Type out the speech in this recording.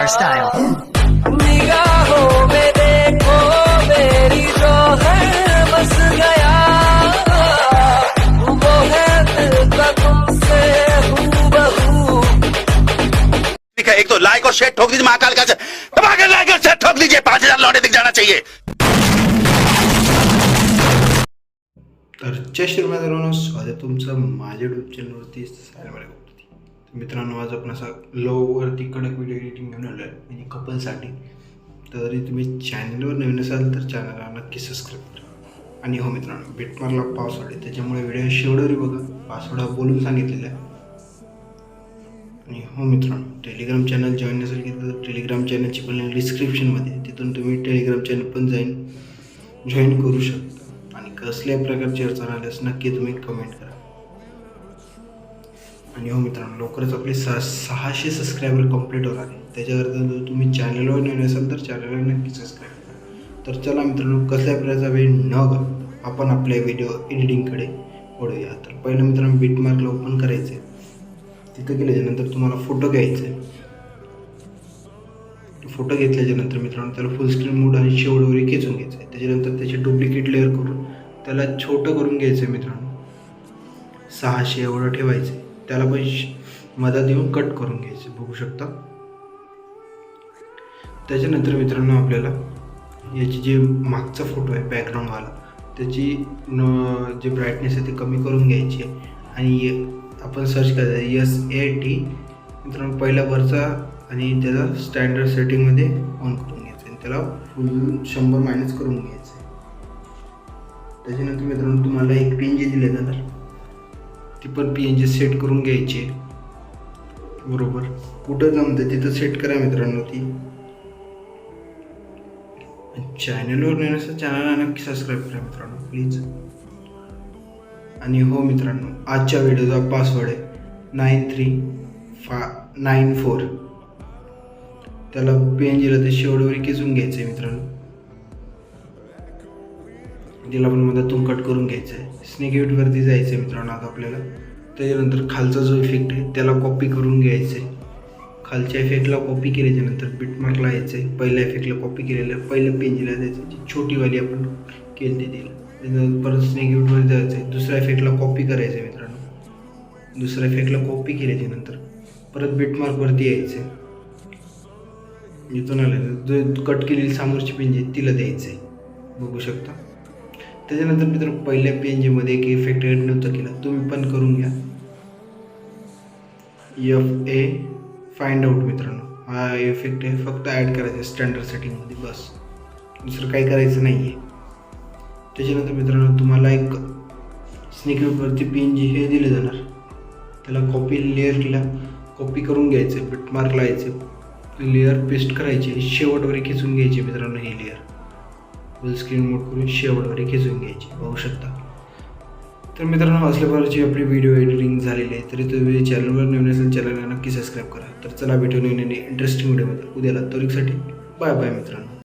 our style. निगाहों में देखो मेरी जो है बस गया वो है दिल का तुमसे हूबहू। ठीक है, एक तो लाइक और शेयर ठोक दीजिए महाकाल का दबाकर लाइक और शेयर ठोक दीजिए, 5000 लौटे दिख जाना चाहिए। तर जय श्रीमान मित्रांनो, स्वागत तुमचं माझ्या यूट्यूब चॅनलवरती सायबर मित्रांनो. आज आपण असा लोवरती कडक व्हिडिओ एडिटिंग घेऊन आलो आहे म्हणजे कपलसाठी. तरी तुम्ही चॅनलवर नवीन असाल तर चॅनलला नक्की सबस्क्राईब करा. आणि हो मित्रांनो, बिटमार्कला पासवर्ड आहे त्याच्यामुळे व्हिडिओ शेवटवरी बघा, पासवर्ड बोलून सांगितलेला आहे. आणि हो मित्रांनो, टेलिग्राम चॅनल जॉईन नसेल की तर टेलिग्राम चॅनलची पण लिंक डिस्क्रिप्शनमध्ये, तिथून तुम्ही टेलिग्राम चॅनल पण जॉईन करू शकता. आणि कसल्या प्रकारची अडचण आल्यास नक्की तुम्ही कमेंट करा. आणि हो मित्रांनो, लवकरच आपले 600 सबस्क्रायबर कंप्लीट होणार आहे. त्याच्याकरता जर तुम्ही चॅनलवर नवीन असाल तर चॅनलवर नक्की सबस्क्राईब करा. तर चला मित्रांनो, कसल्या प्रकारचा वेळ न घालता आपण आपल्या व्हिडिओ एडिटिंगकडे वळूया. तर पहिलं मित्रांनो, बिटमार्कला ओपन करायचं आहे. तिथं गेल्याच्यानंतर तुम्हाला फोटो घ्यायचा आहे. फोटो घेतल्याच्यानंतर मित्रांनो त्याला फुल स्क्रीन मोड आणि शेवटवरी खेचून घ्यायचं आहे. त्याच्यानंतर त्याची डुप्लिकेट लेअर करून त्याला छोटं करून घ्यायचं आहे मित्रांनो. 600 एवढं ठेवायचं आहे. त्याला पण मधात येऊन कट करून घ्यायचं, बघू शकता. त्याच्यानंतर मित्रांनो आपल्याला याची जे मागचा फोटो आहे बॅकग्राऊंडवाला त्याची जे ब्राईटनेस आहे ते कमी करून घ्यायची आहे. आणि आपण सर्च करायचं SAT मित्रांनो, पहिला वरचा आणि त्याला स्टँडर्ड सेटिंगमध्ये ऑन करून घ्यायचं आणि त्याला फुल 100 मायनस करून घ्यायचं आहे. त्याच्यानंतर मित्रांनो तुम्हाला एक PNG दिले जाणार, ती पण PNG सेट करून घ्यायची आहे. बरोबर कुठं जमतं तिथं सेट करा मित्रांनो. ती चॅनलवर नाही नसतं चॅनलला नक्की सबस्क्राईब करा मित्रांनो प्लीज. आणि हो मित्रांनो, आजच्या व्हिडिओचा पासवर्ड आहे 9394. त्याला PNGला ते शेवटवरी खेचून घ्यायचं आहे मित्रांनो. तिला पण मधातून कट करून घ्यायचं आहे. स्नेक जायचं आहे मित्रांनो आता आपल्याला. त्याच्यानंतर खालचा जो इफेक्ट आहे त्याला कॉपी करून घ्यायचं आहे. खालच्या इफेक्टला कॉपी केल्याच्यानंतर बिटमार्कला यायचं आहे. पहिल्या इफेक्टला कॉपी केलेलं पहिल्या PNGला द्यायचं, जी छोटीवाली आपण केली तिला. त्यानंतर परत स्नेक जायचं आहे. दुसऱ्या इफेक्टला कॉपी करायचं आहे मित्रांनो. दुसऱ्या इफेक्टला कॉपी केल्याच्यानंतर परत बिटमार्कवरती यायचं आहे. इथून आलं जो कट केलेली समोरची PNG तिला द्यायचं आहे, बघू शकता. त्याच्यानंतर मित्रांनो पहिल्या PNGमध्ये एक इफेक्ट ॲड नव्हता केला, तुम्ही पण करून घ्या. FA फाइंड आउट मित्रांनो, हा इफेक्ट आहे, फक्त ॲड करायचं आहे स्टँडर्ड सेटिंगमध्ये, बस दुसरं काही करायचं नाही आहे. त्याच्यानंतर मित्रांनो तुम्हाला एक स्नेकवरती PNG हे दिले जाणार, त्याला लेअरला कॉपी करून घ्यायचं आहे. बिटमार्कला यायचं, लेअर पेस्ट करायची, शेवटवर खेचून घ्यायची मित्रांनो. ही लेअर फुल स्क्रीन मोड करून शेवटवर खेचून घ्यायची, बघू शकता. तर मित्रांनो असल्या प्रकारची आपली व्हिडिओ एडिटिंग झालेली आहे. तरी तुम्ही चॅनलवर नवीन असेल चॅनलला नक्की सबस्क्राईब करा. तर चला भेटू नवीन इंटरेस्टिंग व्हिडिओमध्ये उद्याला. तरीसाठी बाय बाय मित्रांनो.